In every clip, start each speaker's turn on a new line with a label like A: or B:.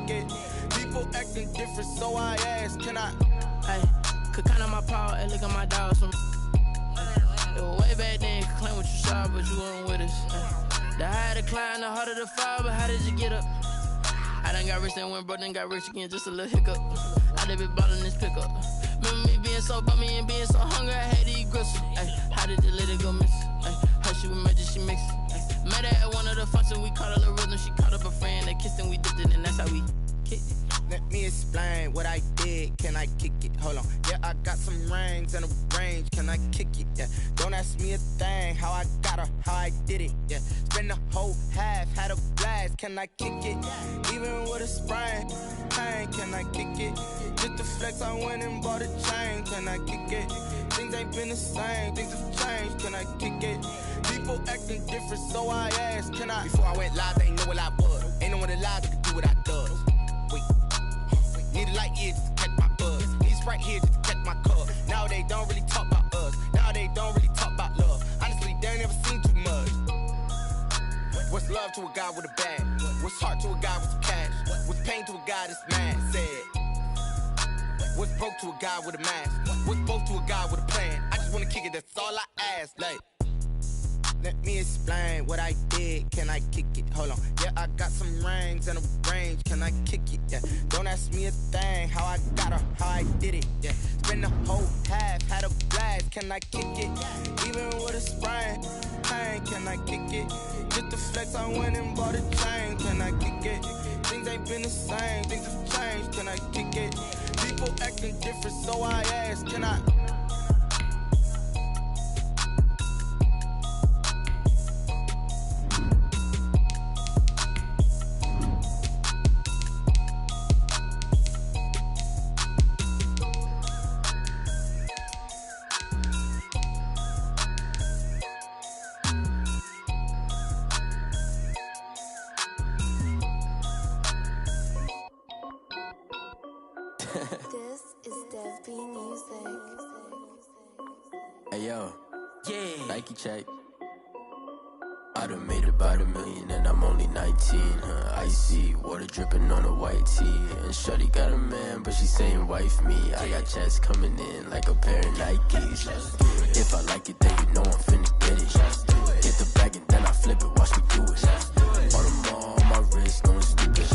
A: kick it? People acting different, so I ask, can I?
B: Hey, could count on my power, and look at my dogs. It was way back then, could claim what you saw, but you weren't with us. The higher the climb, the harder the fall, but how did you get up? I done got rich, then went broke, then got rich again, just a little hiccup. I done been ballin' this pickup. Remember me being so bummy and being so hungry, I had to eat gristle. Ay, how did you let it go miss? Ay, how she was magic, she mixed. Met her at one of the functions, we caught a little rhythm, she caught up a friend, they kissed and we dipped it, and that's how we kicked it.
A: Let me explain what I did, can I kick it? Hold on, yeah, I got some rings and a range, can I kick it? Yeah, don't ask me a thing, how I got her, how I did it. Yeah, spend the whole half, had a blast, can I kick it? Even with a sprain, pain, can I kick it? Just to flex, I went and bought a chain, can I kick it? Things ain't been the same, things have changed, can I kick it? People acting different, so I asked, can I? Before I went live, they ain't know what I was. Ain't no one alive that could do what I does. Wait, need a light year just to catch my buzz. Need Sprite here just to catch my cup. Now they don't really talk about us. Now they don't really talk about love. Honestly, they ain't never seen too much. What's love to a guy with a bag? What's heart to a guy with some cash? What's pain to a guy that's mad? Said. What's broke to a guy with a mask? What's both to a guy with a plan? I just wanna kick it, that's all I ask. Like, let me explain what I did, can I kick it? Hold on, yeah, I got some rings and a range, can I kick it? Yeah, don't ask me a thing, how I got her, how I did it. Yeah, spend the whole half, had a blast, can I kick it? Even with a sprain, pain, can I kick it? Just to flex, I went and bought a chain, can I kick it? Things ain't been the same, things have changed, can I kick it? People acting different, so I ask, can I?
C: This is Thebxckend music.
D: Hey yo, yeah. Nike check. I done made about $1 million and I'm only 19. Icy water dripping on a white tee. And shorty got a man, but she saying wife me. I got checks coming in like a pair of Nikes. If I like it, then you know I'm finna get it. Get the bag and then I flip it, watch me do it. All them on my wrist, going stupid.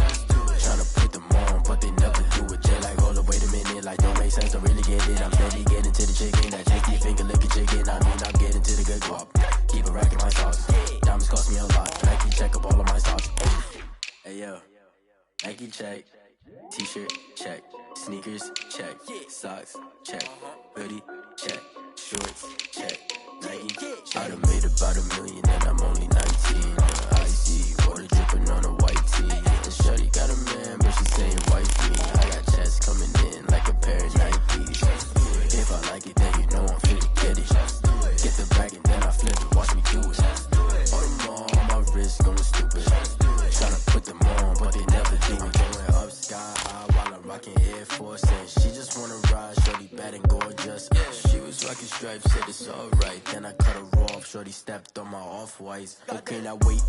D: Tryna put them on, but they never do it. They like, hold up, wait a minute, like don't make sense, don't really get it. I'm steady getting to the chicken, that tasty finger licking chicken. I mean, I'm getting to the good guap. Keep a rack in my sauce. Diamonds cost me a lot. Nike check up all of my stocks. Hey yo, Nike check. T-shirt check. Sneakers check. Socks check. Hoodie check. Shorts check. Nike. I done made about $1 million and I'm only 19. Icy water dripping on a white tee. And shorty got a man, but she saying wife me. I got checks coming in like a pair of Nikes. If I like it, then you know I'm finna get it. Get the bag and then I flip it, watch me do it. All them on my wrist going stupid. Tryna put them on, but they never do it. Going up sky high while I'm rocking Air Force. And she just wanna ride, shorty bad and gorgeous. She was rocking stripes, said it's alright. Then I cut her off, shorty stepped on my off-whites. Okay, now wait.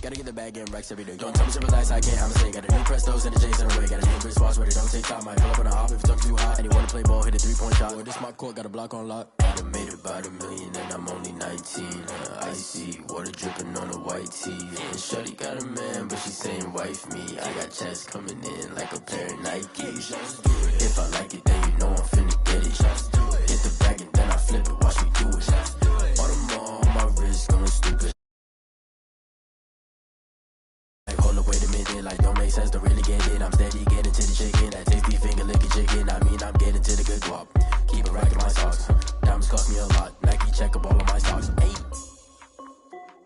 D: Gotta get the bag and racks every day. Don't tell me to relax, I can't, I'ma say. Got a new Prestos and a J's in the way. Got a new wristwatch, but it don't take time. Might pull up on a hop if it's talking too hot. And you wanna play ball, hit a 3-point shot. Well, this my court, got a block on lock. I done made about $1 million and I'm only 19. Icy water dripping on a white tee. And shorty got a man, but she saying wife me. I got checks coming in like a pair of Nikes. If I like it, then you know I'm finna get it. Hit the bag and then I flip it, watch me do it. All them on my wrist going stupid. Like, hold up, wait a minute, like don't make sense, don't really get it. I'm steady getting to the chicken, that tasty finger licking chicken. I mean, I'm getting to the good guap. Keep a rack in my socks. Diamonds cost me a lot. Nike check up all of my stocks.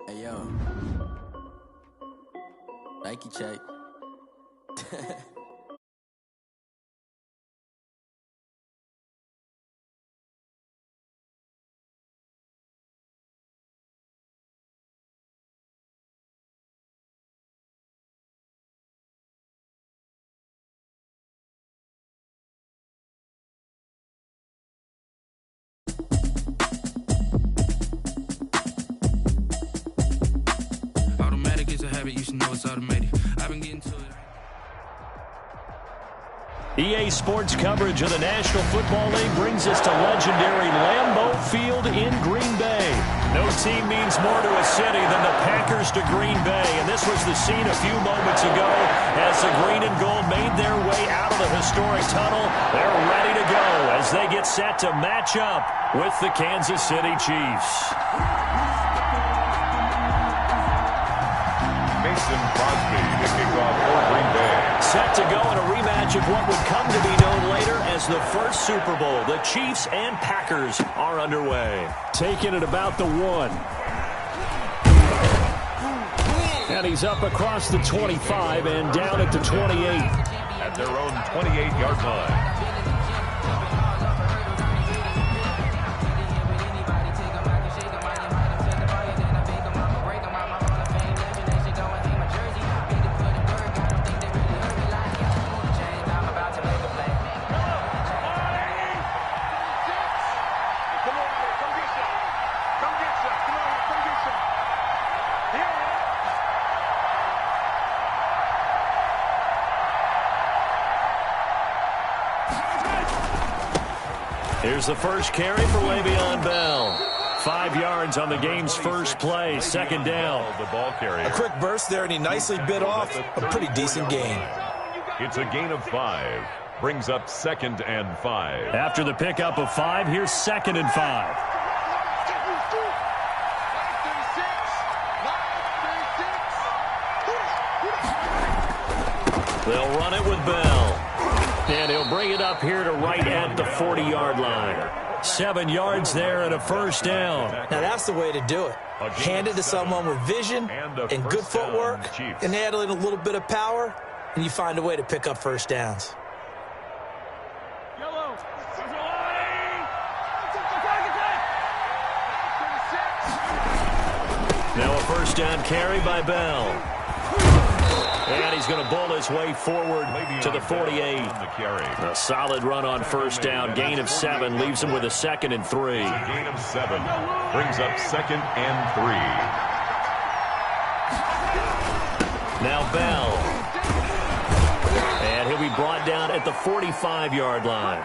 D: Hey yo, Nike check.
E: Automatic is a habit, you should know it's automated. I've been getting to it. EA Sports coverage of the National Football League brings us to legendary Lambeau Field in Green Bay. No team means more to a city than the Packers to Green Bay, and this was the scene a few moments ago as the green and gold made their way out of the historic tunnel. They're ready to go as they get set to match up with the Kansas City Chiefs.
F: Mason Crosby to kick off for Green Bay.
E: Set to go in a rematch of what would come to be known later as the first Super Bowl. The Chiefs and Packers are underway. Taking it about the 1. And he's up across the 25 and down at the 28.
F: At their own 28-yard line.
E: Here's the first carry for Le'Veon Bell. 5 yards on the game's first play, second down.
F: The ball carrier.
G: A quick burst there, and he nicely bit off a pretty decent gain.
F: It's a gain of 5. Brings up 2nd and 5.
E: After the pickup of 5, here's 2nd and 5. They'll run it with Bell. And he'll bring it up here to right at the 40-yard line. 7 yards there and a first down.
G: Now that's the way to do it. Hand it to someone with vision and good footwork, and add a little bit of power, and you find a way to pick up first downs.
E: Now a first down carry by Bell. And he's going to bowl his way forward to the 48. A solid run on first down. Gain of 7 leaves him with a 2nd and 3.
F: Gain of 7 brings up 2nd and 3.
E: Now Bell. And he'll be brought down at the 45-yard line.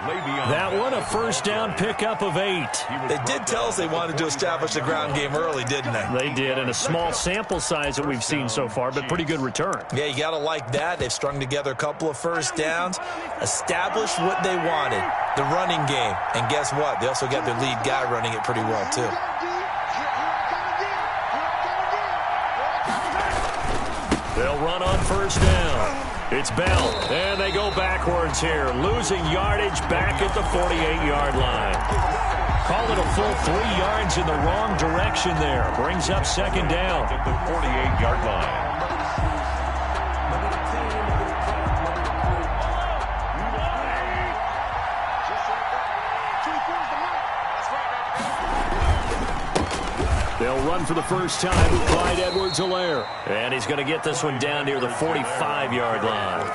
E: That one a first down pickup of 8.
G: They did tell us they wanted to establish the ground game early, didn't they?
E: They did, and a small sample size that we've seen so far, but pretty good return.
G: Yeah, you got to like that. They've strung together a couple of first downs, established what they wanted, the running game. And guess what? They also got their lead guy running it pretty well, too.
E: They'll run on first down. It's Bell, and they go backwards here, losing yardage back at the 48-yard line. Call it a full 3 yards in the wrong direction there. Brings up second down.
F: At the 48-yard line.
E: They'll run for the first time with Clyde Edwards-Helaire. And he's going to get this one down near the 45-yard line.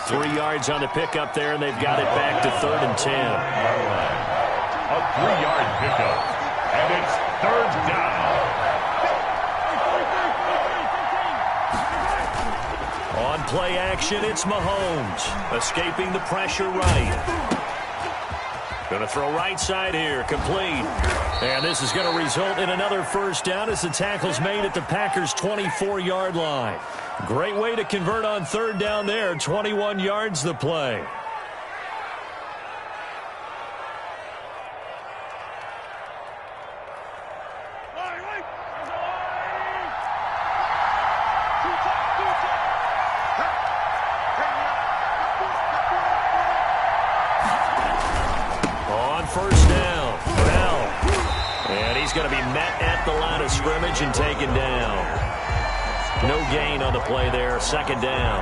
E: 3 yards on the pickup there, and they've got it back to 3rd and 10.
F: A 3-yard pickup. And it's 3rd down.
E: On play action, it's Mahomes. Escaping the pressure right. Going to throw right side here, complete. And this is going to result in another first down as the tackle's made at the Packers' 24-yard line. Great way to convert on 3rd down there. 21 yards the play. Going to be met at the line of scrimmage and taken down. No gain on the play there. 2nd down.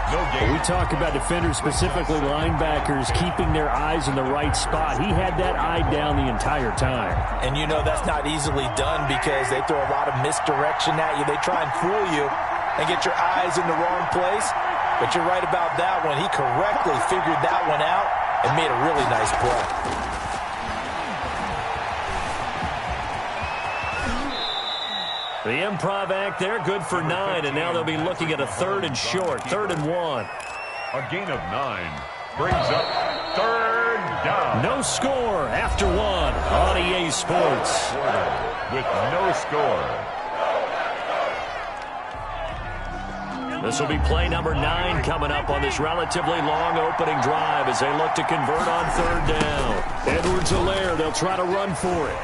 F: No gain.
E: We talk about defenders, specifically linebackers, keeping their eyes in the right spot. He had that eye down the entire time.
G: And you know that's not easily done because they throw a lot of misdirection at you. They try and fool you and get your eyes in the wrong place. But you're right about that one. He correctly figured that one out and made a really nice play.
E: The improv act there, good for 9, and now they'll be looking at a 3rd and short, 3rd and 1.
F: A gain of 9 brings up third down.
E: No score after one on EA Sports.
F: With no score.
E: This will be play number 9 coming up on this relatively long opening drive as they look to convert on third down. Edwards-Helaire, they'll try to run for it.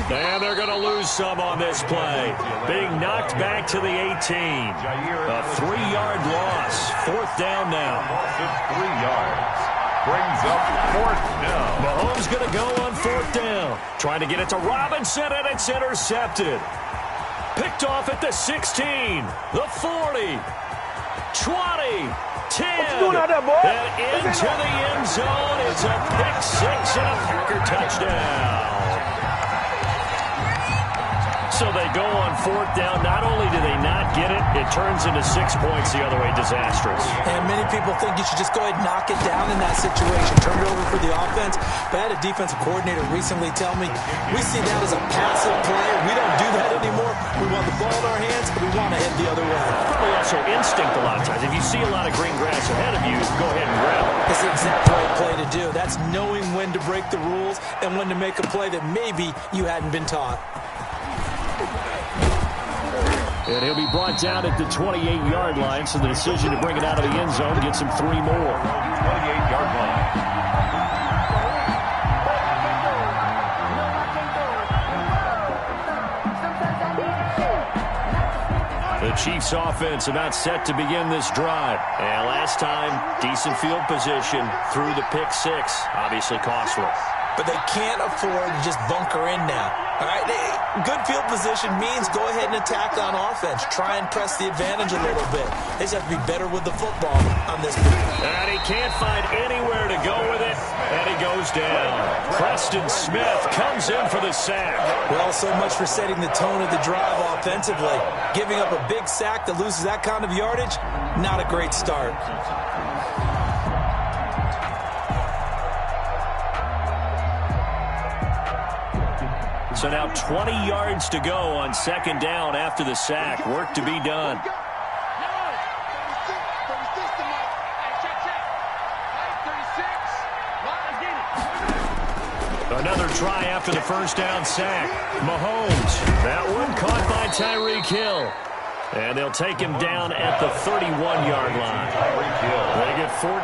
E: And they're going to lose some on this play. Being knocked back to the 18. A 3-yard loss. Fourth down now.
F: Loss of 3 yards. Brings up fourth down.
E: Mahomes going to go on fourth down. Trying to get it to Robinson, and it's intercepted. Picked off at the 16, the 40. 20, 10, and into the end zone. It's a pick 6 and a Packer touchdown. So they go on fourth down. Not only do they not get it, it turns into 6 points the other way. Disastrous.
G: And many people think you should just go ahead and knock it down in that situation. Turn it over for the offense. But I had a defensive coordinator recently tell me, we see that as a passive play. We don't do that anymore. We want the ball in our hands, and we want to head the other way.
E: Probably also instinct a lot of times. If you see a lot of green grass ahead of you, go ahead and grab it.
G: It's the exact right play to do. That's knowing when to break the rules and when to make a play that maybe you hadn't been taught.
E: And he'll be brought down at the 28-yard line, so the decision to bring it out of the end zone gets him 3 more.
F: 28-yard line.
E: The Chiefs offense about set to begin this drive. And last time, decent field position through the pick 6. Obviously costly.
G: But they can't afford to just bunker in now. All right, good field position means go ahead and attack on offense. Try and press the advantage a little bit. They just have to be better with the football on this move.
E: And he can't find anywhere to go with it, and he goes down. Preston Smith comes in for the sack.
G: Well, so much for setting the tone of the drive offensively. Giving up a big sack that loses that kind of yardage, not a great start.
E: So now 20 yards to go on second down after the sack. Work to be done. Another try after the first down sack. Mahomes, that one caught by Tyreek Hill. And they'll take him down at the 31-yard line. They get 14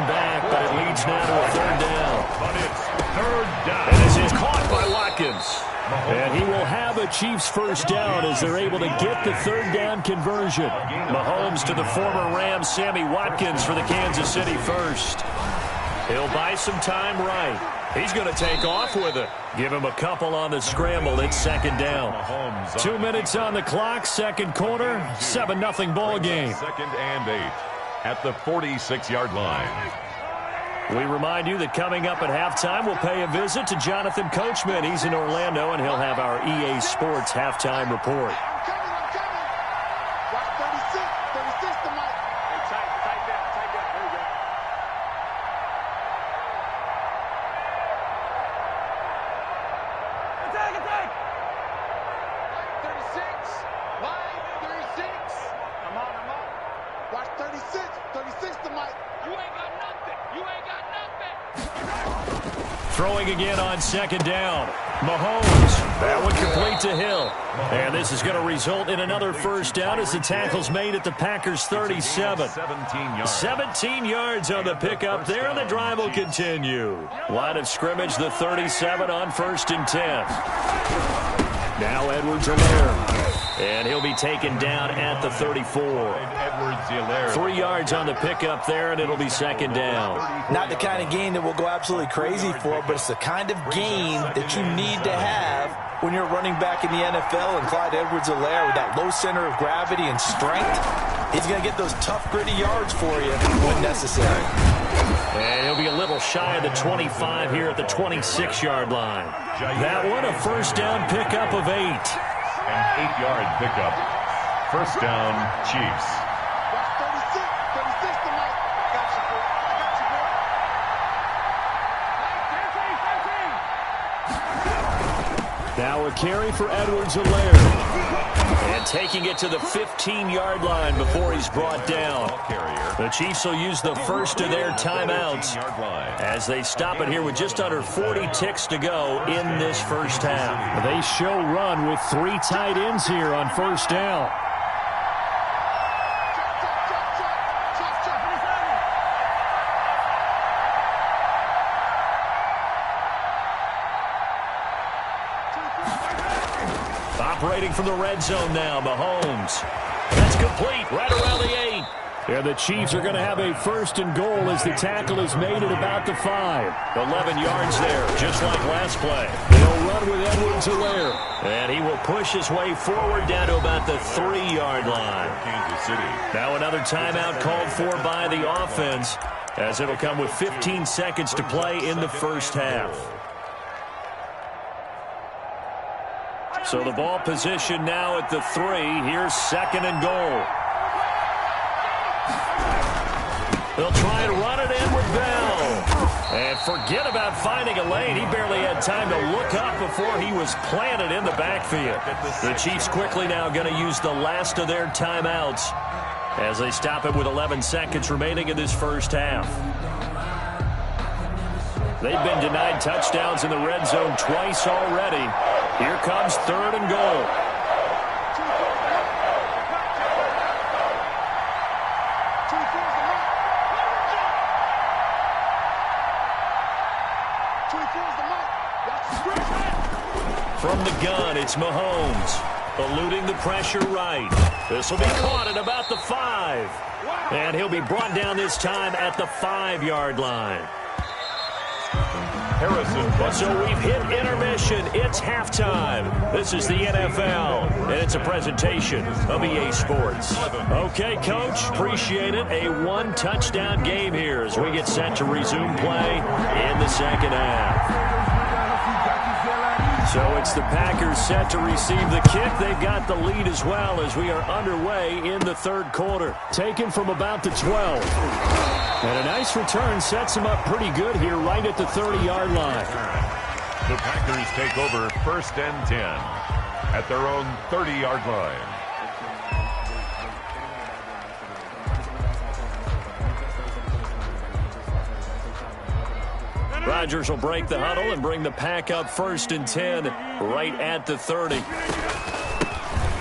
E: back, but it leads now to a third down.
F: But it's third down.
E: And this is caught by Watkins. And he will have a Chiefs first down as they're able to get the third down conversion. Mahomes to the former Rams, Sammy Watkins for the Kansas City first. He'll buy some time right. He's going to take off with it. Give him a couple on the scramble. It's second down. 2 minutes on the clock, second quarter, 7-0 ball game.
F: Second and 8 at the 46-yard line.
E: We remind you that coming up at halftime, we'll pay a visit to Jonathan Coachman. He's in Orlando, and he'll have our EA Sports halftime report. Throwing again on second down. Mahomes, that one complete to Hill. And this is going to result in another first down as the tackle's made at the Packers' 37. 17 yards on the pickup there, and the drive will continue. Line of scrimmage, the 37 on 1st and 10. Now Edwards-Helaire. And he'll be taken down at the 34. 3 yards on the pickup there, and it'll be second down.
G: Not the kind of game that we'll go absolutely crazy for, but it's the kind of game that you need to have when you're running back in the NFL. And Clyde Edwards-Helaire, with that low center of gravity and strength, he's going to get those tough, gritty yards for you when necessary.
E: And he'll be a little shy of the 25 here at the 26-yard line. That one, a first down pickup of 8.
F: An 8-yard pickup. First down, Chiefs.
E: Now a carry for Edwards-Helaire. And taking it to the 15-yard line before he's brought down. The Chiefs will use the first of their timeouts as they stop it here with just under 40 ticks to go in this first half. They show run with 3 tight ends here on first down. Operating from the red zone now, Mahomes. That's complete right around the 8. And the Chiefs are going to have a first and goal as the tackle is made at about the 5. 11 yards there, just like last play. They'll run with Edwards-Helaire. And he will push his way forward down to about the 3-yard line. Kansas City. Now another timeout called for by the offense, as it'll come with 15 seconds to play in the first half. So the ball position now at the 3. Here's second and goal. They'll try and run it in with Bell. And forget about finding a lane. He barely had time to look up before he was planted in the backfield. The Chiefs quickly now going to use the last of their timeouts as they stop it with 11 seconds remaining in this first half. They've been denied touchdowns in the red zone twice already. Here comes third and goal. From the gun, it's Mahomes. Eluding the pressure right. This will be caught at about the 5. And he'll be brought down this time at the 5-yard line. So we've hit intermission. It's halftime. This is the NFL, and it's a presentation of EA Sports. Okay, Coach, appreciate it. A 1-touchdown game here as we get set to resume play in the second half. So it's the Packers set to receive the kick. They've got the lead as well as we are underway in the third quarter. Taken from about the 12. And a nice return sets him up pretty good here right at the 30-yard line.
F: The Packers take over first and 10 at their own 30-yard line.
E: Rodgers will break the huddle and bring the Pack up first and 10 right at the 30.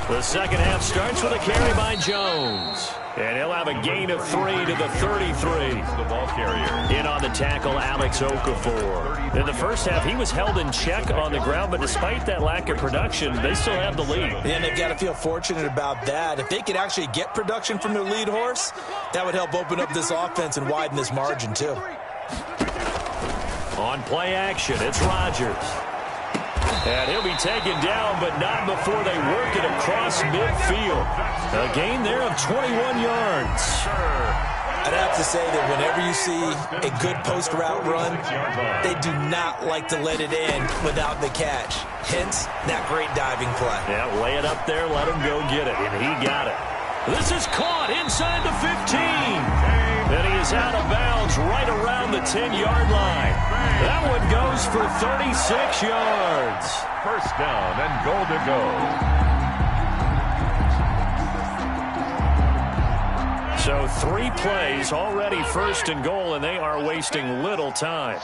E: The second half starts with a carry by Jones. And he'll have a gain of 3 to the 33.
F: The ball carrier.
E: In on the tackle, Alex Okafor. In the first half, he was held in check on the ground, but despite that lack of production, they still have the lead.
G: And they've got to feel fortunate about that. If they could actually get production from their lead horse, that would help open up this offense and widen this margin, too.
E: On play action, it's Rodgers. And he'll be taken down, but not before they work it across midfield. A gain there of 21 yards.
G: I'd have to say that whenever you see a good post route run, they do not like to let it in without the catch. Hence, that great diving play.
E: Yeah, lay it up there, let him go get it, and he got it. This is caught inside the 15. And he is out of bounds right around the 10-yard line. That one goes for 36 yards.
F: First down and goal to go.
E: So 3 plays already first and goal, and they are wasting little time.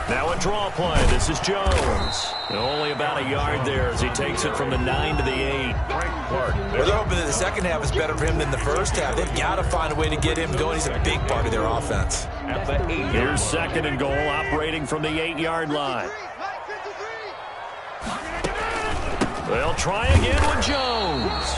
E: Now a draw play. This is Jones. Only about a yard there as he takes it from the 9 to the 8.
G: Well, they're hoping that the second half is better for him than the first half. They've got to find a way to get him going. He's a big part of their offense.
E: Here's second and goal, operating from the 8-yard line. They'll try again with Jones.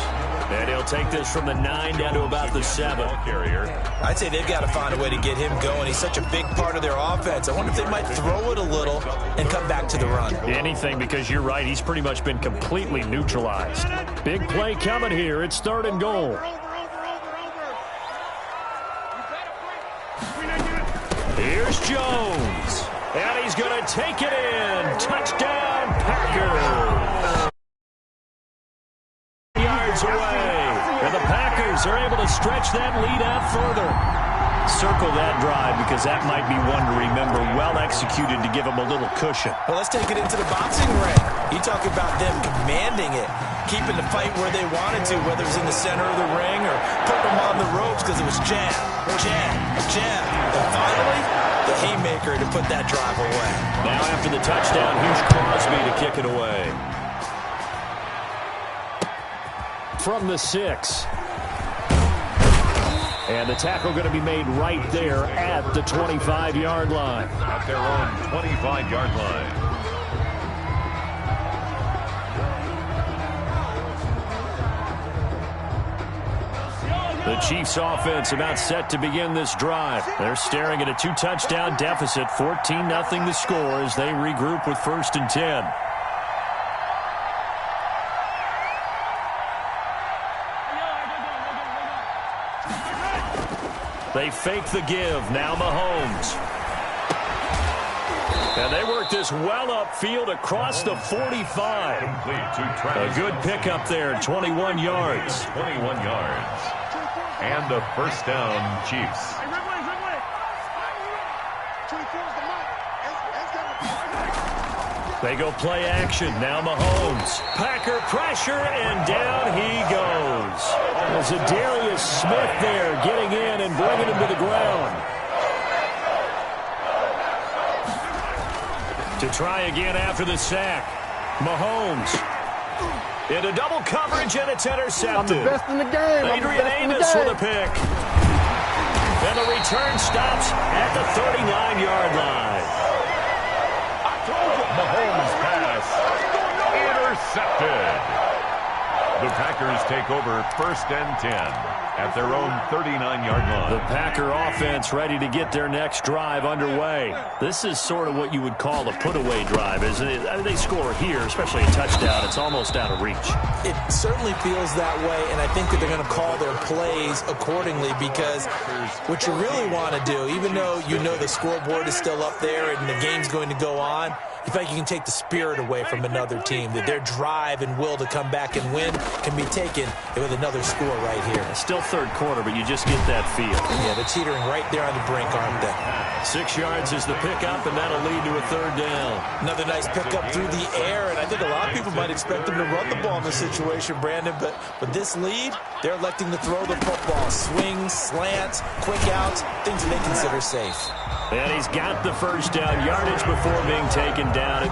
E: And he'll take this from the 9 down to about the 7.
G: I'd say they've got to find a way to get him going. He's such a big part of their offense. I wonder if they might throw it a little and come back to the run.
E: Anything, because you're right. He's pretty much been completely neutralized. Big play coming here. It's third and goal. Here's Jones. And he's going to take it in. Touchdown, Packers. Yards away. And the Packers are able to stretch that lead out further. circle that drive because that might be one to remember. Well executed to give them a little cushion.
G: Well, let's take it into the boxing ring. You talk about them commanding it, keeping the fight where they wanted to, whether it's in the center of the ring or putting them on the ropes because it was jab, jab, jab. And finally, the haymaker to put that drive away.
E: Now after the touchdown, here's Crosby to kick it away. From the 6. And the tackle going to be made right there at the 25-yard line.
F: At their own 25-yard line.
E: The Chiefs offense about set to begin this drive. They're staring at a 2-touchdown deficit, 14-0 the score as they regroup with 1st and 10. They fake the give. Now Mahomes. And they work this well upfield across the 45. A good pickup there, 21 yards.
F: 21 yards. And a first down, Chiefs.
E: They go play action. Now Mahomes. Packer pressure, and down he goes. Zadarius Smith there getting in and bringing him to the ground. To try again after the sack. Mahomes. Into double coverage, and it's intercepted.
H: I'm the best in the game.
E: Adrian Amos with a pick. And the return stops at the 39-yard line.
F: Mahomes pass. Intercepted. The Packers take over 1st and 10 at their own 39-yard line.
E: The Packer offense ready to get their next drive underway. This is sort of what you would call a put-away drive, isn't it? I mean, they score here, especially a touchdown. It's almost out of reach.
G: It certainly feels that way, and I think that they're going to call their plays accordingly because what you really want to do, even though you know the scoreboard is still up there and the game's going to go on, you think you can take the spirit away from another team, that their drive and will to come back and win can be taken with another score right here.
E: It's still 3rd quarter, but you just get that feel.
G: Yeah, they're teetering right there on the brink, aren't they?
E: 6 yards is the pickup, and that'll lead to a 3rd down.
G: Another nice pickup through the air, and I think a lot of people might expect them to run the ball in this situation, Brandon, but with this lead, they're electing to throw the football. Swings, slants, quick outs, things that they consider safe.
E: And he's got the first down, yardage before being taken down.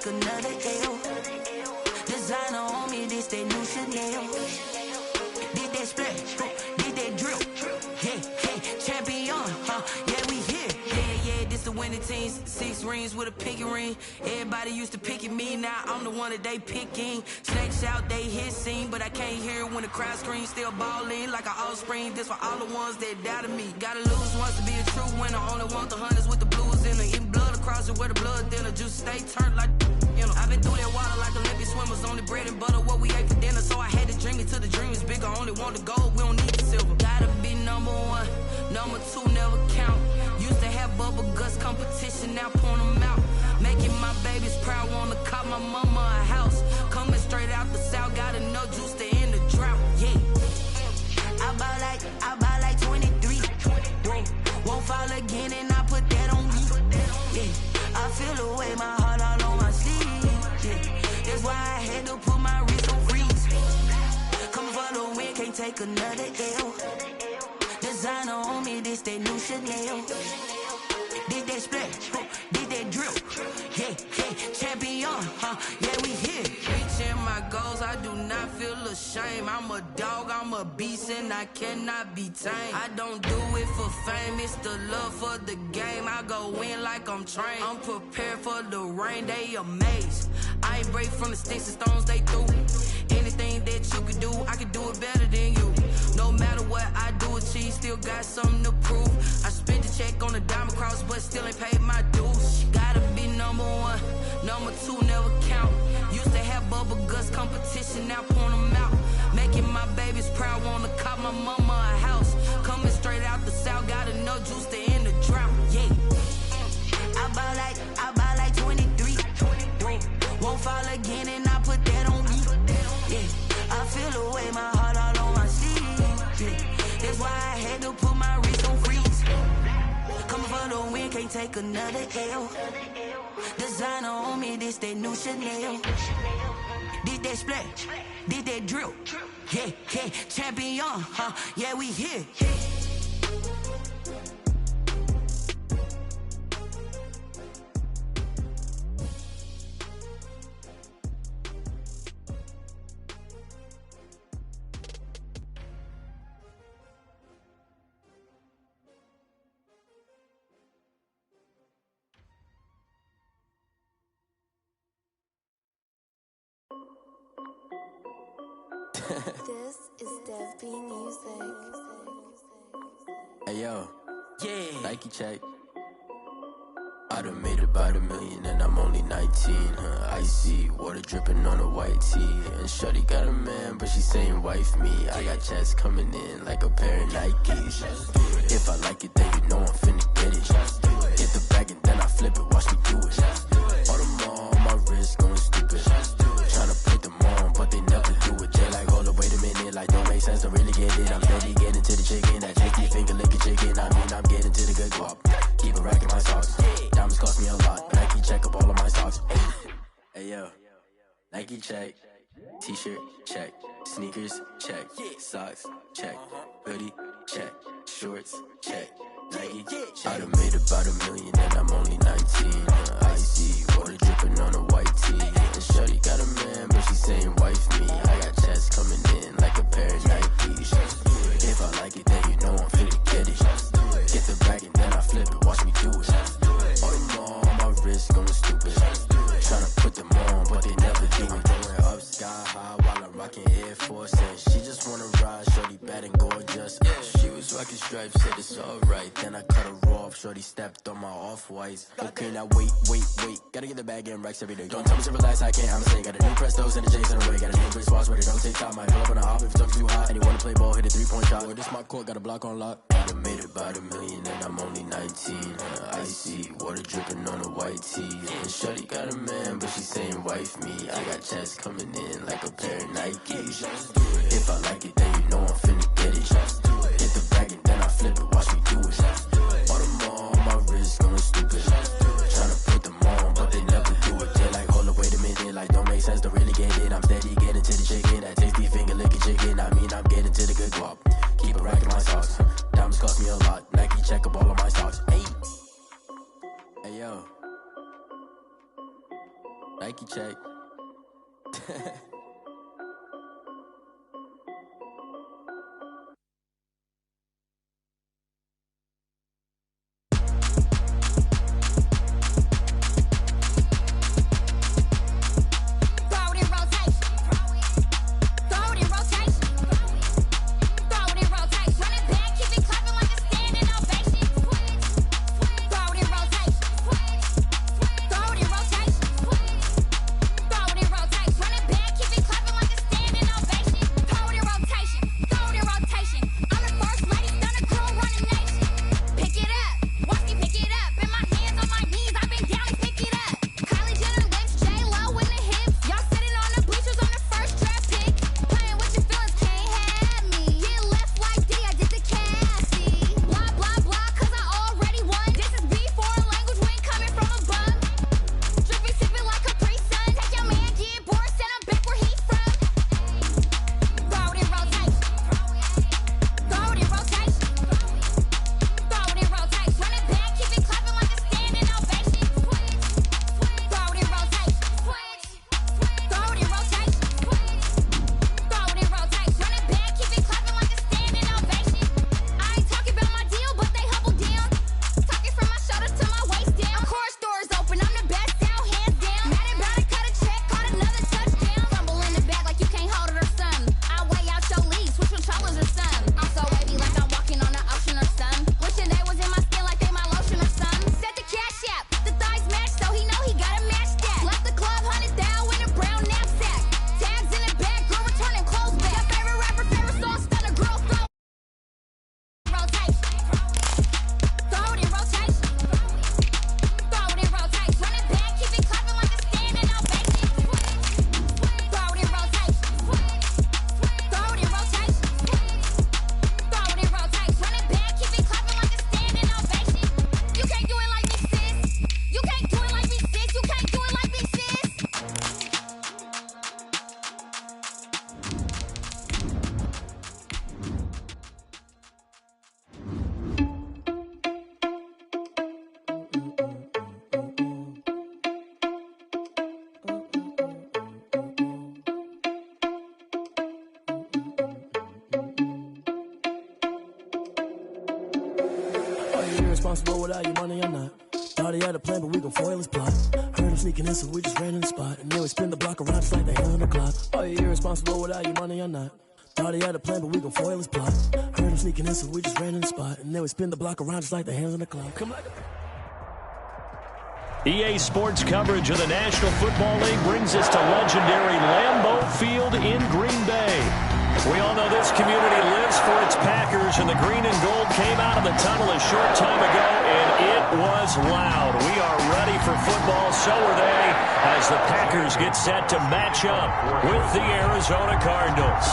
I: Another L. Designer on me, this that new Chanel. Did that split, did that drill. Yeah, champion, yeah, we here. Yeah, this the winning teams. 6 rings with a pinky ring. Everybody used to pick at me, now I'm the one that they picking. Snake shout, they hit scene, but I can't hear it when the crowd screams. Still balling like an offspring. This for all the ones that doubted me. Gotta lose once to be a true winner. Only want the hunters with the blues in it. Eating blood across it where the blood dinner. Juice stay turned like, you know. I've been through that water like Olympic swimmers. Only bread and butter what we ate for dinner. So I had to dream it till the dream is bigger. Only want the gold, we don't need the silver. Gotta be number 1, number 2 never count. Used to have bubble guts competition, now point them out. Making my babies proud, wanna call my mama a house. Coming straight out the south, gotta know juice to end the drought. Yeah, I buy like 23. Won't fall again, and I put that on me. Yeah, I feel the way my heart all on my sleeve. take another L. Designer on me, this that new Chanel. Did that splash, did that drip. Yeah, champion, yeah, we here. Reaching my goals, I do not feel ashamed. I'm a dog, I'm a beast, and I cannot be tamed. I don't do it for fame, it's the love for the game. I go in like I'm trained. I'm prepared for the rain, they amazed. I ain't break from the sticks and stones they threw. Anything that you can do, I can do it better than you. No matter what I do, achieve, still got something to prove. I spent the check on the diamond cross, but still ain't paid my dues. Gotta be number one, number two never count. Used to have bubble guts competition, now point them out. Making my babies proud, wanna cop my mama a house. Coming straight out the south, got enough juice to end the drought. Yeah, I buy like 23. Won't fall again, and I put that on me. Yeah, I feel the way, my heart all on my sleeve. Yeah, that's why I had to put my wrist on freeze. Coming for the win, can't take another L. Designer on me, this that new Chanel. Did that splash, did that drip. Yeah, champion, yeah, we here.
C: This is Thebxckend music.
D: Hey yo,
G: Yeah.
D: Nike check. I done made about $1 million and I'm only 19, Icy, water dripping on a white tee. And shorty got a man, but she saying wife me. I got checks coming in like a pair of Nikes. If I like it, then you know I'm finna get it. Get the bag and then I flip it, watch me do it. All them on my wrist going stupid. Tryna put them on, but they never do it. They like, hold up, wait a minute, like don't make sense, don't really get it. I'm steady getting to the chicken, that tasty finger licking chicken. I mean, I'm getting to the good guap. Keep a rack in my socks. Diamonds cost me a lot. Nike check up all of my socks. Hey yo, Nike check. T-shirt check. Sneakers check. Socks check. Hoodie check. Shorts check. Nike I done made about $1 million and I'm only 19. Icy, water dripping on a white tee. And shorty got a man, but she saying wife me. I got checks coming in like a pair of Nikes. If I like it, then you know I'm finna get it. Get the bag and then I flip it, watch me do it. All them on my wrist going stupid. Tryna put them on, but they never do it. Going up sky high while I'm rocking Air Force. And she just wanna ride, shorty bad and gorgeous. She was rocking stripes, said it's alright. Then I cut her off, shorty stepped on my off-whites. Okay, now wait. Gotta get the bag and racks every day. Don't tell me to relax, I can't, I'ma say. Got a new Prestos and a J's in a way. Got a new Chris Walls, but it don't take time. Might pull up on a hop if it's too hot. And you wanna play ball, hit a 3-point shot. Or this my court, got a block on lock. I done made about $1 million and I'm only 19. Icy, water dripping on a white tee. And shorty got a man, but she saying wife me. I got checks coming in like a pair of Nikes. If I like it, then you know I'm finna get it. Get the bag and then I flip it, watch me do it. All them on my wrist going stupid. Tryna put them on, but they never do it. They like, hold up, wait a minute, like don't make sense, don't really get it. I'm steady getting to the chicken, that tasty finger licking chicken. I mean, I'm getting to the good guap. Keep a rack in my socks. Diamonds cost me a lot. Nike check up all of my stocks. Hey yo, Nike check.
H: Keep irresponsible without your money, I'm not. Thought he had a plan, but we gon' foil his plot. Heard him sneaking in, so we just ran in the spot. And then we spin the block around just like the hand on the clock. Oh, you irresponsible without your money, I'm not. Thought he had a plan, but we gon' foil his plot. Heard him sneaking in, so we just ran in the spot. And then we spin the block around just like the hands on the clock. Come like
E: EA Sports coverage of the National Football League brings us to legendary Lambeau Field in Green Bay. We all know this community lives for its Packers, and the green and gold came out of the tunnel a short time ago, and it was loud. We are ready for football, so are they, as the Packers get set to match up with the Arizona Cardinals.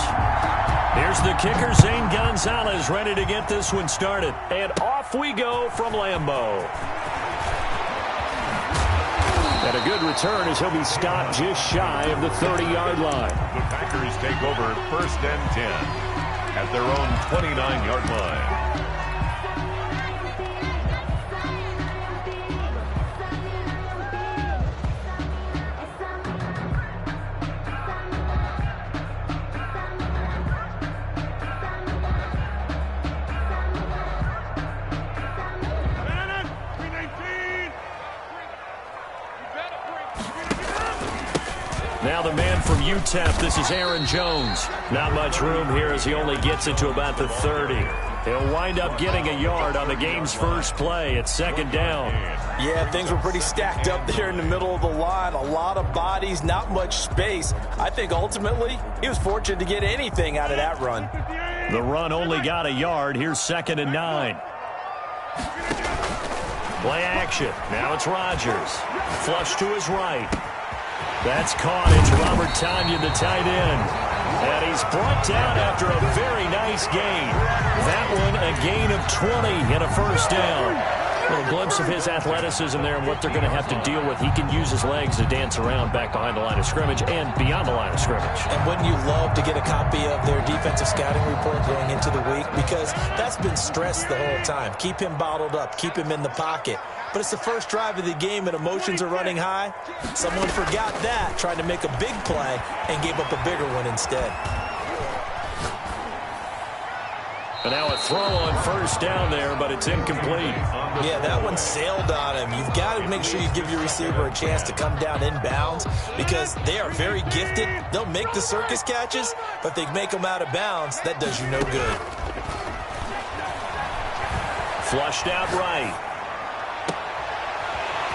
E: Here's the kicker, Zane Gonzalez, ready to get this one started. And off we go from Lambeau. And a good return as he'll be stopped just shy of the 30-yard line.
F: The Packers take over 1st and 10 at their own 29-yard line.
E: Now the man from UTEP, this is Aaron Jones. Not much room here as he only gets it to about the 30. He'll wind up getting a yard on the game's first play. It's 2nd down.
G: Yeah, things were pretty stacked up there in the middle of the line. A lot of bodies, not much space. I think ultimately he was fortunate to get anything out of that run.
E: The run only got a yard. Here's 2nd and 9. Play action. Now it's Rodgers. Flush to his right. That's caught. It's Robert Tonyan, the tight end. And he's brought down after a very nice gain. That one a gain of 20 and a 1st down. A little glimpse of his athleticism there and what they're going to have to deal with. He can use his legs to dance around back behind the line of scrimmage and beyond the line of scrimmage.
G: And wouldn't you love to get a copy of their defensive scouting report going into the week? Because that's been stressed the whole time. Keep him bottled up. Keep him in the pocket. But it's the first drive of the game and emotions are running high. Someone forgot that, tried to make a big play, and gave up a bigger one instead.
E: And now a throw on 1st down there, but it's incomplete.
G: Yeah, that one sailed on him. You've got to make sure you give your receiver a chance to come down inbounds because they are very gifted. They'll make the circus catches, but they make them out of bounds. That does you no good.
E: Flushed out right.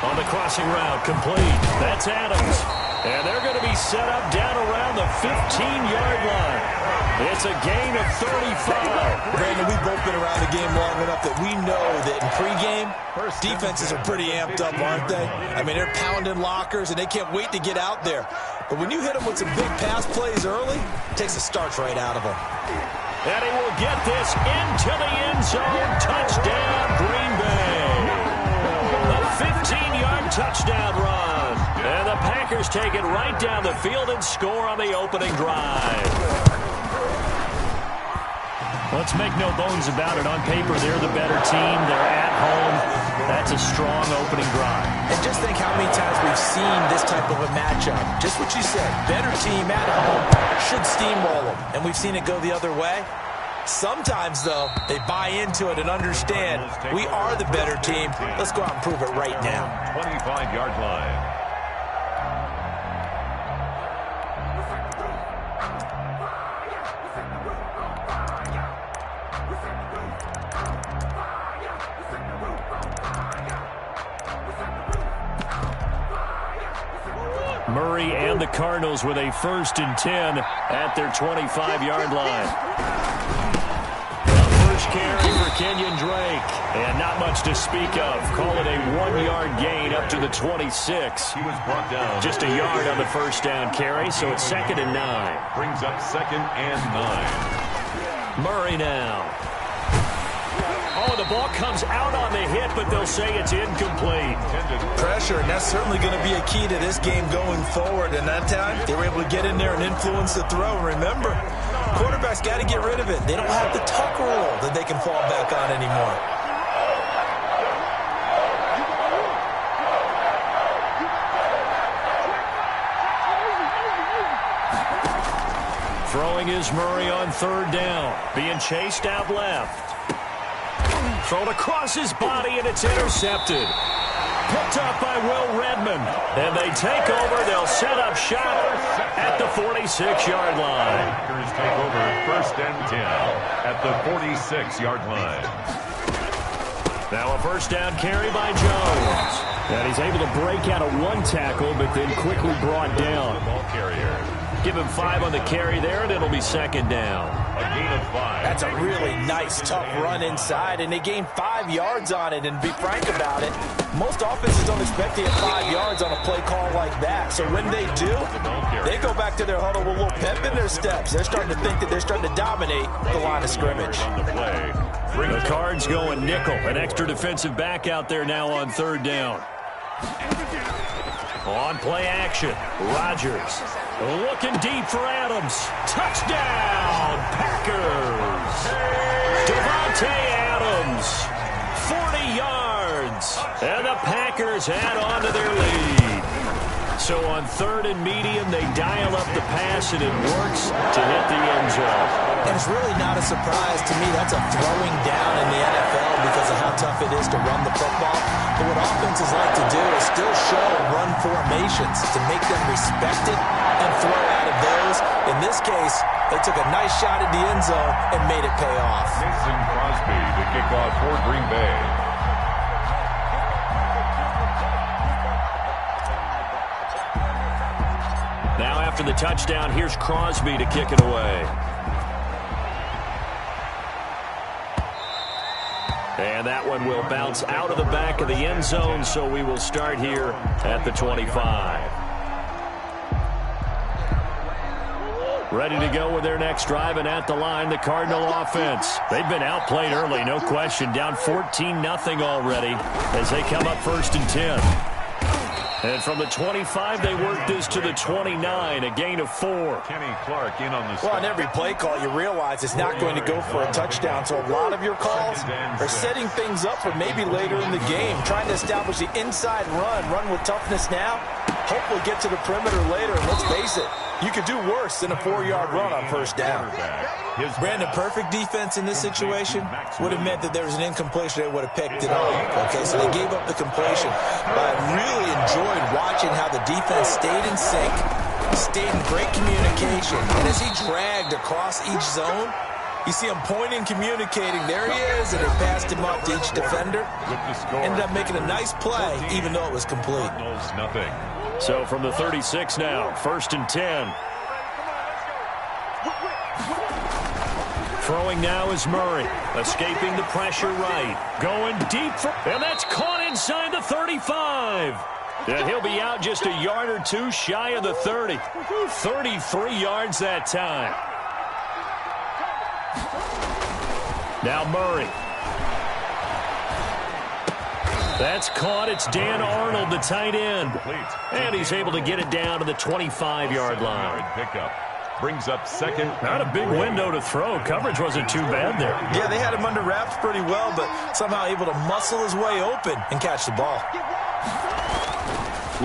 E: On the crossing route, complete. That's Adams. And they're going to be set up down around the 15-yard line. It's a gain of 35.
G: Brandon, we've both been around the game long enough that we know that in pregame, defenses are pretty amped up, aren't they? I mean, they're pounding lockers, and they can't wait to get out there. But when you hit them with some big pass plays early, it takes the starch right out of them.
E: And he will get this into the end zone. Touchdown, Green Bay. A 15-yard touchdown run. And the Packers take it right down the field and score on the opening drive. Let's make no bones about it. On paper, they're the better team. They're at home. That's a strong opening drive.
G: And just think how many times we've seen this type of a matchup. Just what you said. Better team at home should steamroll them. And we've seen it go the other way. Sometimes, though, they buy into it and understand we are the better team. Let's go out and prove it right now.
F: 25-yard line.
E: Murray and the Cardinals with a 1st and 10 at their 25-yard line. First carry for Kenyon Drake. And not much to speak of. Call it a 1-yard gain up to the 26.
F: He was brought down.
E: Just a yard on the 1st down carry, so it's 2nd and 9.
F: Brings up 2nd and 9.
E: Murray now. Oh, the ball comes out on the hit, but they'll say it's incomplete.
G: Pressure, and that's certainly going to be a key to this game going forward. And that time, they were able to get in there and influence the throw. Remember, quarterbacks got to get rid of it. They don't have the tuck rule that they can fall back on anymore.
E: Throwing is Murray on 3rd down. Being chased out left. Thrown across his body, and it's intercepted. Picked up by Will Redmond. And they take over. They'll set up shop at the 46-yard line.
F: Packers take over first and 10 at the 46-yard line.
E: Now a first down carry by Jones. And he's able to break out of one tackle, but then quickly brought down.
F: Ball carrier.
E: Give him 5 on the carry there, and it'll be second down.
F: A gain of 5.
G: That's a really nice, tough run inside, and they gained 5 yards on it. And to be frank about it, most offenses don't expect to get 5 yards on a play call like that. So when they do, they go back to their huddle with a little pep in their steps. They're starting to think that they're starting to dominate the line of scrimmage.
E: The Cards going nickel. An extra defensive back out there now on third down. On play action, Rodgers looking deep for Adams. Touchdown, Packers. Devontae Adams, 40 yards. And the Packers add on to their lead. So on third and medium, they dial up the pass, and it works to hit the end zone.
G: And it's really not a surprise to me. That's a throwing down in the NFL because of how tough it is to run the football. But what offenses like to do is still show run formations to make them respect it and throw out of those. In this case, they took a nice shot at the end zone and made it pay off.
F: Mason Crosby to kick off for Green Bay.
E: Now after the touchdown, here's Crosby to kick it away. And that one will bounce out of the back of the end zone, so we will start here at the 25. Ready to go with their next drive, and at the line, the Cardinal offense. They've been outplayed early, no question. Down 14-0 already as they come up first and 10. And from the 25, they work this to the 29, a gain of 4.
F: Kenny Clark in on the stop.
G: Well, on every play call, you realize it's not going to go for a touchdown. So a lot of your calls are setting things up for maybe later in the game, trying to establish the inside run with toughness now, hopefully get to the perimeter later. And let's face it, you could do worse than a 4-yard run on first down. Brandon, perfect defense in this situation would have meant that there was an incompletion. They would have picked it off. Okay, so they gave up the completion. But I really enjoyed watching how the defense stayed in sync, stayed in great communication. And as he dragged across each zone, you see him pointing, communicating. There he is, and they passed him off to each defender. Ended up making a nice play, even though it was complete.
F: Nothing.
E: So from the 36 now, first and 10. Throwing now is Murray, escaping the pressure right. Going deep, and that's caught inside the 35. And he'll be out just a yard or two shy of the 30. 33 yards that time. Now Murray. That's caught. It's Dan Arnold, the tight end. And he's able to get it down to the 25-yard line.
F: Pickup. Brings up second.
E: Not a big window to throw. Coverage wasn't too bad there.
G: Yeah, they had him under wraps pretty well, but somehow able to muscle his way open and catch the ball.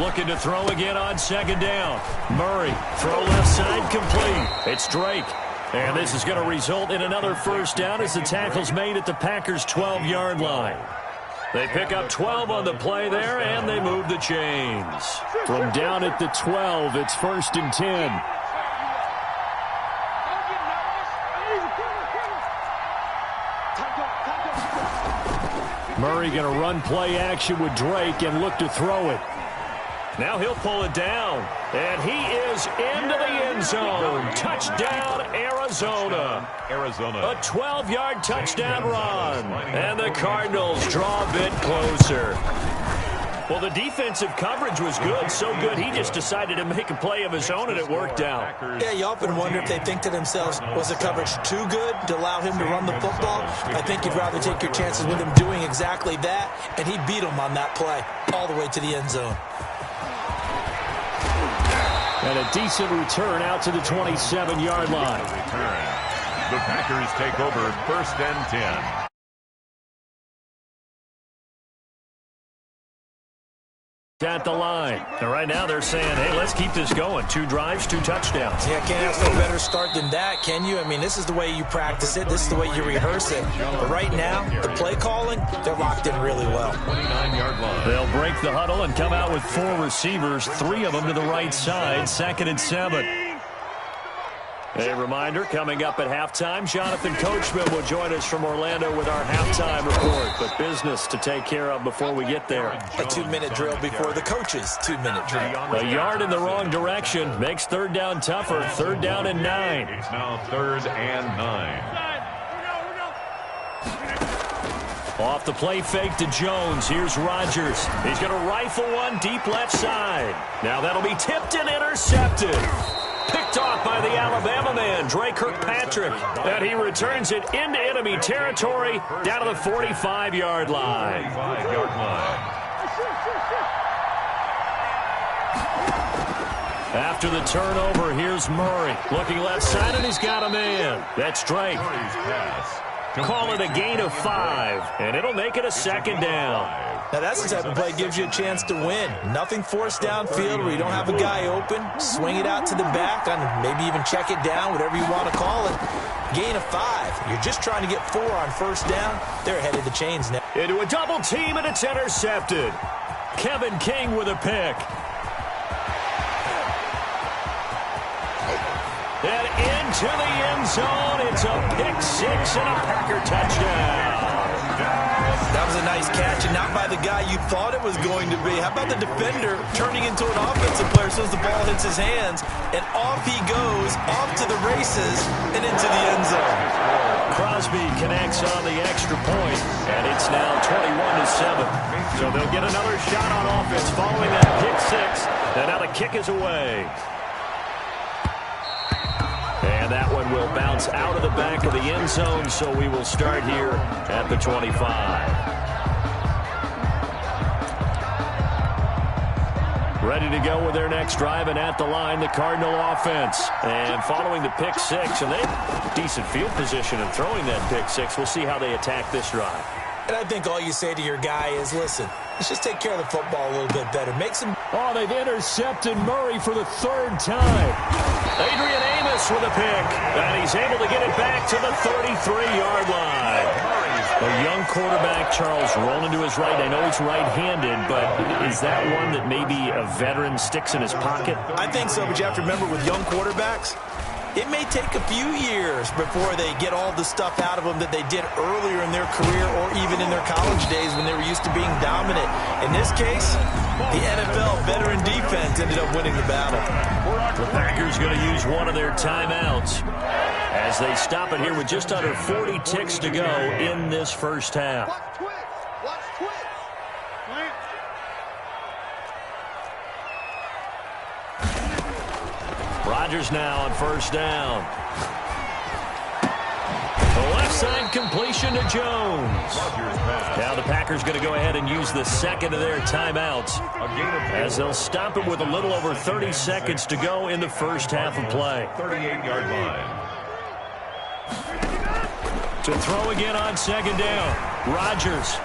E: Looking to throw again on second down. Murray, throw left side, complete. It's Drake. And this is going to result in another first down as the tackle's made at the Packers' 12-yard line. They pick up 12 on the play there, and they move the chains. From down at the 12, it's first and 10. Murray going to run play action with Drake and look to throw it. Now he'll pull it down, and he is into the end zone. Touchdown, Arizona. A 12-yard touchdown run, and the Cardinals draw a bit closer. Well, the defensive coverage was good, so good he just decided to make a play of his own, and it worked out.
G: Yeah, you often wonder if they think to themselves, was the coverage too good to allow him to run the football? I think you'd rather take your chances with him doing exactly that, and he beat him on that play all the way to the end zone.
E: And a decent return out to the 27-yard line.
F: The Packers take over first and 10.
E: At the line. And right now they're saying, hey, let's keep this going. 2 drives, 2 touchdowns.
G: Yeah, can't ask no better start than that, can you? I mean, this is the way you practice it. This is the way you rehearse it. But right now, the play calling, they're locked in really well.
F: 29-yard line.
E: They'll break the huddle and come out with 4 receivers, 3 of them to the right side, 2nd and 7. A reminder, coming up at halftime, Jonathan Coachman will join us from Orlando with our halftime report. But business to take care of before we get there.
G: A 2-minute drill before the coach's 2-minute drill.
E: A yard in the wrong direction makes 3rd down tougher. 3rd down and 9.
F: It's now 3rd and 9.
E: Off the play fake to Jones. Here's Rodgers. He's going to rifle one deep left side. Now that'll be tipped and intercepted. Picked off by the Alabama man, Dre Kirkpatrick. And he returns it into enemy territory down to the 45-yard line.
F: 45-yard line.
E: After the turnover, here's Murray. Looking left side, and he's got a man. That's Drake. Call it a gain of 5, and it'll make it a 2nd down.
G: Now, that's the type of play that gives you a chance to win. Nothing forced downfield where you don't have a guy open. Swing it out to the back, and maybe even check it down, whatever you want to call it. Gain of 5. You're just trying to get 4 on 1st down. They're ahead of the chains now.
E: Into a double team, and it's intercepted. Kevin King with a pick. And into the end zone. It's a pick 6 and a Packer touchdown.
G: That was a nice catch, and not by the guy you thought it was going to be. How about the defender turning into an offensive player as soon as the ball hits his hands, and off he goes, off to the races, and into the end zone.
E: Crosby connects on the extra point, and it's now 21-7. So they'll get another shot on offense following that pick 6, and now the kick is away. And that one will bounce out of the back of the end zone, so we will start here at the 25. Ready to go with their next drive, and at the line, the Cardinal offense. And following the pick 6, and they have decent field position in throwing that pick 6. We'll see how they attack this drive.
G: And I think all you say to your guy is, listen, let's just take care of the football a little bit better. Make some...
E: Oh, they've intercepted Murray for the 3rd time. Adrian Amos with a pick, and he's able to get it back to the 33-yard line. A young quarterback, Charles, rolling to his right. I know he's right-handed, but is that one that maybe a veteran sticks in his pocket?
G: I think so, but you have to remember with young quarterbacks, it may take a few years before they get all the stuff out of them that they did earlier in their career or even in their college days when they were used to being dominant. In this case, the NFL veteran defense ended up winning the battle.
E: The Packers going to use one of their timeouts as they stop it here with just under 40 ticks to go in this 1st half. Rodgers now on 1st down. The left side completion to Jones. Now the Packers going to go ahead and use the 2nd of their timeouts as they'll stop it with a little over 30 seconds to go in the 1st half of play.
F: 38-yard line.
E: To throw again on 2nd down. Rodgers.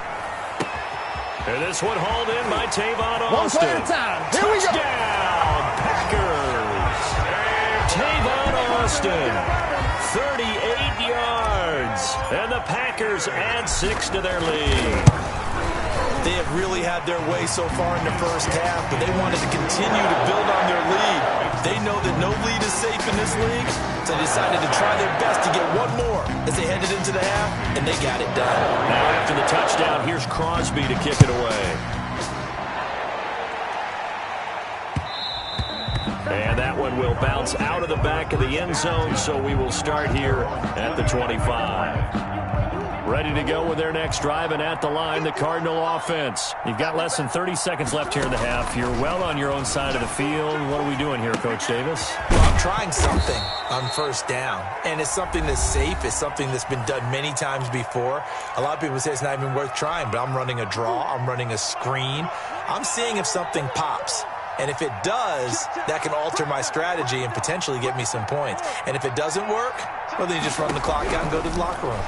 E: And this one hauled in by Tavon Austin.
A: 1 play at a time. Here we go.
E: Touchdown, Packers. Tavon Austin, 38 yards. And the Packers add 6 to their lead.
G: They have really had their way so far in the 1st half, but they wanted to continue to build on their lead. They know that no lead is safe in this league, so they decided to try their best to get one more as they headed into the half, and they got it done.
E: Now after the touchdown, here's Crosby to kick it away. And that one will bounce out of the back of the end zone, so we will start here at the 25. Ready to go with their next drive, and at the line, the Cardinal offense. You've got less than 30 seconds left here in the half. You're well on your own side of the field. What are we doing here, Coach Davis?
G: Well, I'm trying something on 1st down, and it's something that's safe. It's something that's been done many times before. A lot of people say it's not even worth trying, but I'm running a draw. I'm running a screen. I'm seeing if something pops. And if it does, that can alter my strategy and potentially get me some points. And if it doesn't work, well, then you just run the clock out and go to the locker room.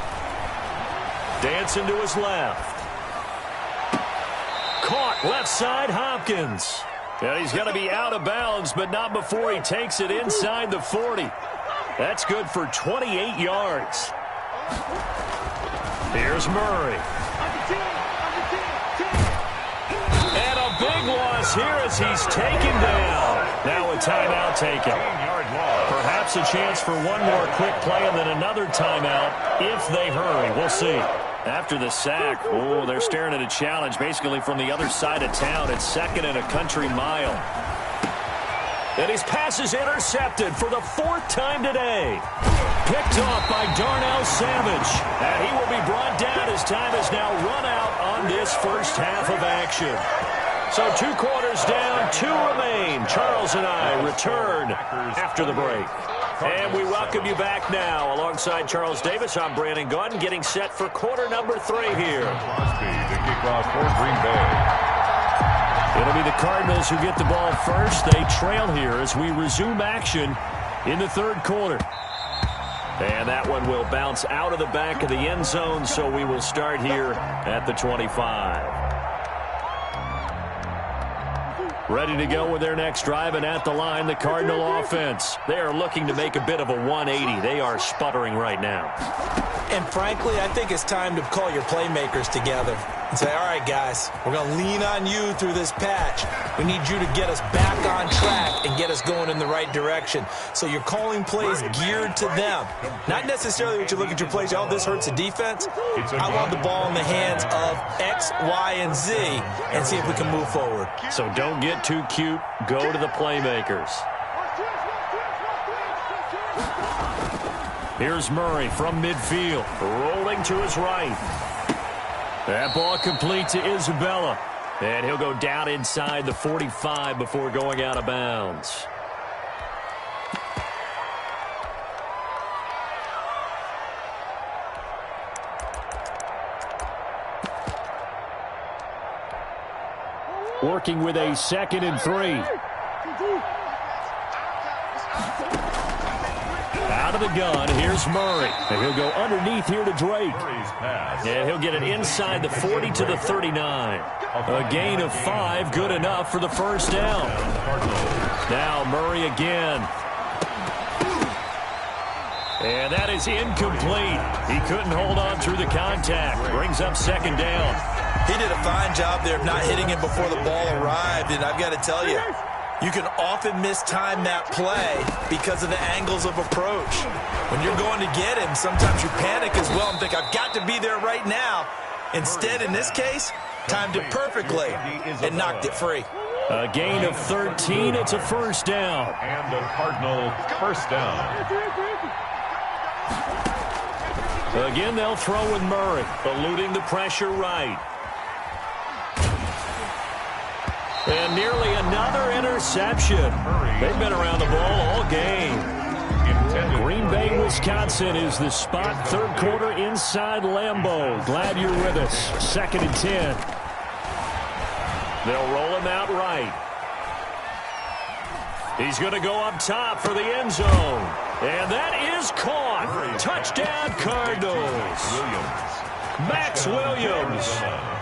E: Dancing to his left. caught. Left side, Hopkins. And he's going to be out of bounds, but not before he takes it inside the 40. That's good for 28 yards. Here's Murray. And a big loss here as he's taken down. Now a timeout taken. Perhaps a chance for one more quick play and then another timeout if they hurry. We'll see. After the sack, oh, they're staring at a challenge basically from the other side of town. It's 2nd and a country mile. And his pass is intercepted for the 4th time today. Picked off by Darnell Savage. And he will be brought down as time is now run out on this first half of action. So 2 quarters down, 2 remain. Charles and I return after the break. And we welcome you back now. Alongside Charles Davis, I'm Brandon Gaudin, getting set for quarter number 3 here.
F: The kickoff for Green Bay.
E: It'll be the Cardinals who get the ball first. They trail here as we resume action in the 3rd quarter. And that one will bounce out of the back of the end zone, so we will start here at the 25. Ready to go with their next drive, and at the line, the Cardinal offense. They are looking to make a bit of a 180. They are sputtering right now.
G: And frankly, I think it's time to call your playmakers together and say, all right, guys, we're going to lean on you through this patch. We need you to get us back on track and get us going in the right direction. So you're calling plays geared to them. Not necessarily what you look at your plays, oh, this hurts the defense. I want the ball in the hands of X, Y, and Z and see if we can move forward.
E: So don't get too cute. Go to the playmakers. Here's Murray from midfield, rolling to his right. That ball complete to Isabella. And he'll go down inside the 45 before going out of bounds. Working with a 2nd and 3. Out of the gun, here's Murray. And he'll go underneath here to Drake. And he'll get it inside the 40 to the 39. A gain of 5, good enough for the first down. Now Murray again. And that is incomplete. He couldn't hold on through the contact. Brings up 2nd down.
G: He did a fine job there of not hitting him before the ball arrived, and I've got to tell you, you can often mistime that play because of the angles of approach. When you're going to get him, sometimes you panic as well and think, I've got to be there right now. Instead, in this case, timed it perfectly and knocked it free.
E: A gain of 13. It's a first down.
F: And the Cardinal first down.
E: Again, they'll throw with Murray, eluding the pressure right. And nearly another interception. They've been around the ball all game. Green Bay, Wisconsin is the spot. 3rd quarter inside Lambeau. Glad you're with us. 2nd and 10. They'll roll him out right. He's going to go up top for the end zone. And that is caught. Touchdown, Cardinals. Max Williams,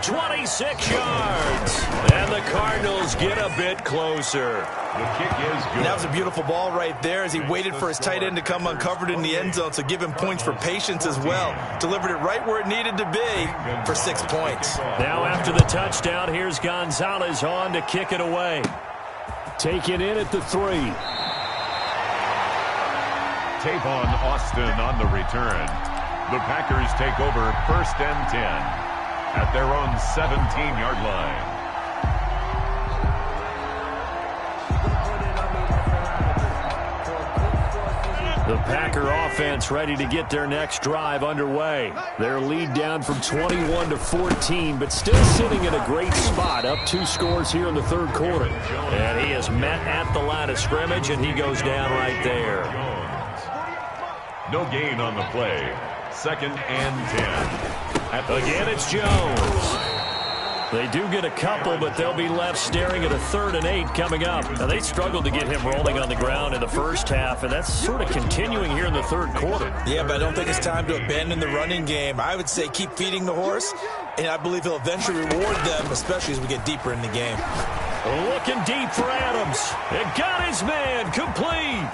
E: 26 yards. And the Cardinals get a bit closer.
F: The kick is good.
G: And that was a beautiful ball right there as he waited for his tight end to come uncovered in the end zone, so give him points for patience as well. Delivered it right where it needed to be for 6 points.
E: Now after the touchdown, here's Gonzalez on to kick it away. Taken in at the 3.
F: Tavon Austin on the return. The Packers take over 1st and 10 at their own 17-yard line.
E: The Packer offense ready to get their next drive underway. Their lead down from 21 to 14, but still sitting in a great spot, up 2 scores here in the 3rd quarter. And he is met at the line of scrimmage, and he goes down right there.
F: No gain on the play. 2nd and 10.
E: Again, it's Jones. They do get a couple, but they'll be left staring at a 3rd and 8 coming up. Now, they struggled to get him rolling on the ground in the first half, and that's sort of continuing here in the 3rd quarter.
G: Yeah, but I don't think it's time to abandon the running game. I would say keep feeding the horse, and I believe he'll eventually reward them, especially as we get deeper in the game.
E: Looking deep for Adams. It got his man complete.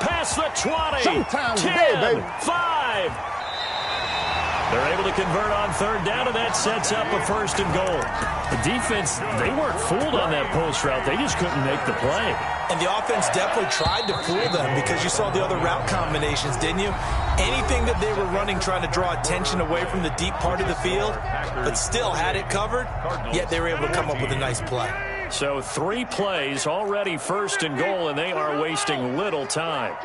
E: Past the 20.
J: Showtime's
E: 10,
J: today, baby.
E: 5. They're able to convert on 3rd down, and that sets up a 1st and goal. The defense, they weren't fooled on that post route. They just couldn't make the play.
G: And the offense definitely tried to fool them because you saw the other route combinations, didn't you? Anything that they were running trying to draw attention away from the deep part of the field, but still had it covered, yet they were able to come up with a nice play.
E: So 3 plays, already 1st and goal, and they are wasting little time.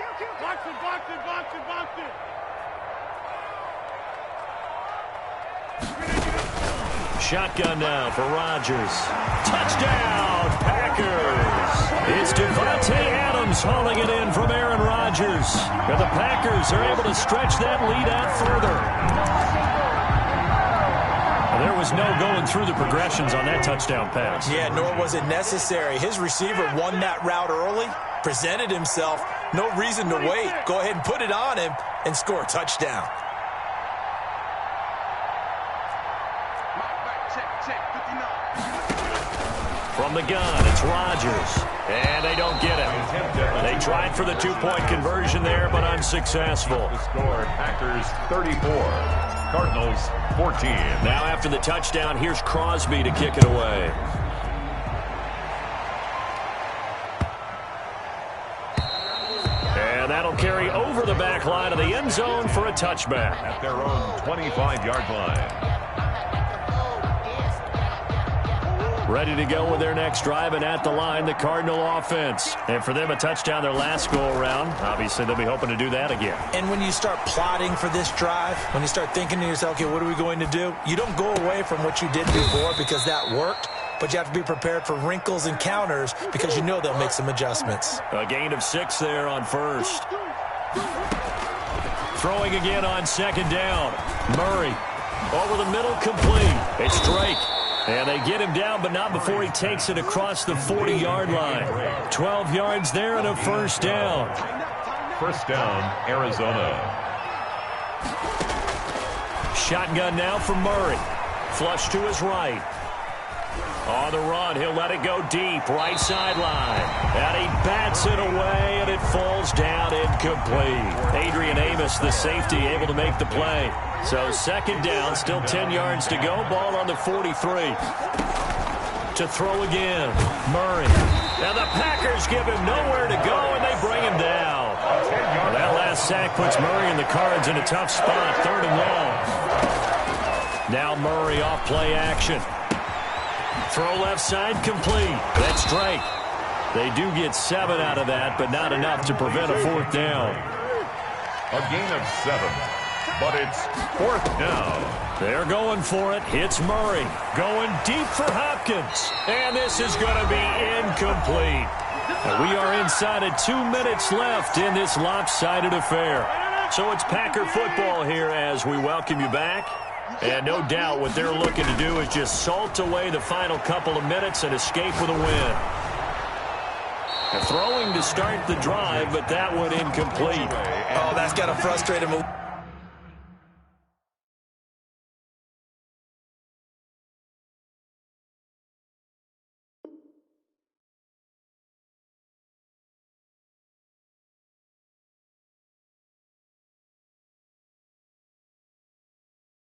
E: Shotgun now for Rodgers. Touchdown, Packers. It's Devontae Adams hauling it in from Aaron Rodgers. And the Packers are able to stretch that lead out further. There was no going through the progressions on that touchdown pass.
G: Yeah, nor was it necessary. His receiver won that route early, presented himself. No reason to wait. Go ahead and put it on him and score a touchdown.
E: From the gun, it's Rodgers. And they don't get it. They tried for the 2-point conversion there, but unsuccessful.
F: The score, Packers 34, Cardinals 14.
E: Now after the touchdown, here's Crosby to kick it away. And that'll carry over the back line of the end zone for a touchback.
F: At their own 25-yard line.
E: Ready to go with their next drive, and at the line, the Cardinal offense. And for them, a touchdown their last go-around. Obviously, they'll be hoping to do that again.
G: And when you start plotting for this drive, when you start thinking to yourself, okay, what are we going to do? You don't go away from what you did before because that worked, but you have to be prepared for wrinkles and counters because you know they'll make some adjustments.
E: A gain of 6 there on 1st. Throwing again on 2nd down. Murray over the middle, complete. It's Drake. And they get him down, but not before he takes it across the 40-yard line. 12 yards there and a 1st down.
F: 1st down, Arizona.
E: Shotgun now for Murray. Flush to his right. On the run, he'll let it go deep, right sideline. And he bats it away, and it falls down incomplete. Adrian Amos, the safety, able to make the play. So 2nd down, still 10 yards to go. Ball on the 43. To throw again, Murray. Now the Packers give him nowhere to go, and they bring him down. Well, that last sack puts Murray and the Cards in a tough spot, 3rd and long. Now Murray off play action. Throw left side, complete. That's Drake. They do get 7 out of that, but not enough to prevent a 4th down.
F: A gain of 7, but it's 4th down.
E: They're going for it. It's Murray going deep for Hopkins. And this is going to be incomplete. And we are inside of 2 minutes left in this lopsided affair. So it's Packer football here as we welcome you back. And no doubt what they're looking to do is just salt away the final couple of minutes and escape with a win. Throwing to start the drive, but that one incomplete.
G: Oh, that's got to frustrate him.